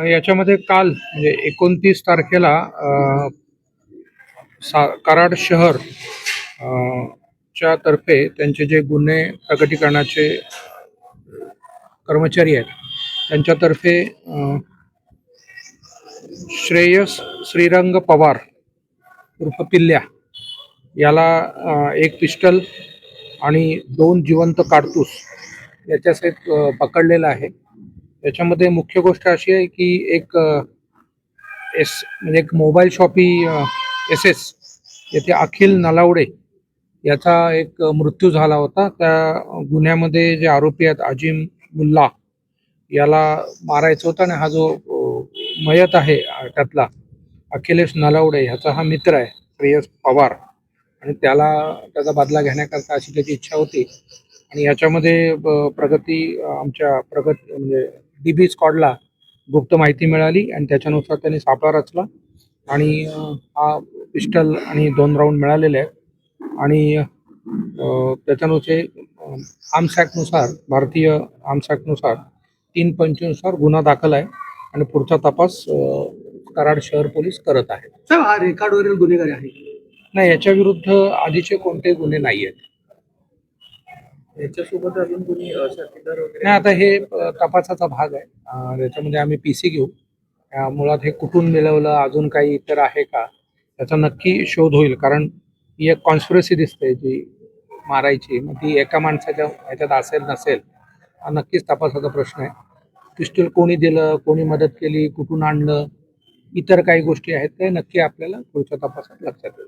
याच्यामध्ये काल म्हणजे 29 तारखेला कराड शहर च्या तर्फे त्यांचे जे गुन्हे प्रकटीकरणाचे कर्मचारी आहेत त्यांच्यातर्फे श्रेयस श्रीरंग पवार उर्फ पिल्ल्या याला एक पिस्टल आणि 2 जिवंत काडतूस याच्यासहित पकडलेलं आहे. याच्यामध्ये मुख्य गोष्ट अशी आहे की एक म्हणजे एक मोबाईल शॉपी SS येथे अखिल नलावडे याचा एक मृत्यू झाला होता. त्या गुन्ह्यामध्ये जे आरोपी आहेत अजिम मुल्ला याला मारायचं होतं आणि हा जो मयत आहे त्यातला अखिलेश नलावडे ह्याचा हा मित्र आहे श्रेयस पवार आणि त्याचा बदला घेण्याकरता अशी त्याची इच्छा होती. आणि याच्यामध्ये आमच्या प्रगती म्हणजे DB स्क्वॉडला गुप्त माहिती मिळाली आणि त्याच्यानुसार त्यांनी सापळा रचला आणि हा पिस्टल आणि 2 राऊंड मिळालेले आहेत आणि त्याच्यानुसार आर्म्स ॲक्टनुसार भारतीय आर्म्स ॲक्टनुसार 325 नुसार गुन्हा दाखल आहे आणि पुढचा तपास कराड शहर पोलीस करत आहेत. सर हा रेकॉर्डवरील गुन्हेगारी आहे? नाही, याच्या विरुद्ध आधीचे कोणतेही गुन्हे नाही आहेत. याच्यासोबत अजून कोणी साथीदार वगैरे नाही, आता हे तपासाचा भाग आहे. त्याच्यामध्ये आम्ही PC घेऊ. मुळात हे कुठून मिळवलं, अजून काही इतर आहे का त्याचा नक्की शोध होईल. कारण ही एक कॉन्स्पिरसी दिसते जी मारायची, मग ती एका माणसाच्या ह्याच्यात असेल नसेल हा नक्कीच तपासाचा प्रश्न आहे. पिस्टल कोणी दिलं, कोणी मदत केली, कुठून आणलं, इतर काही गोष्टी आहेत ते नक्की आपल्याला पुढच्या तपासात लक्षात येईल.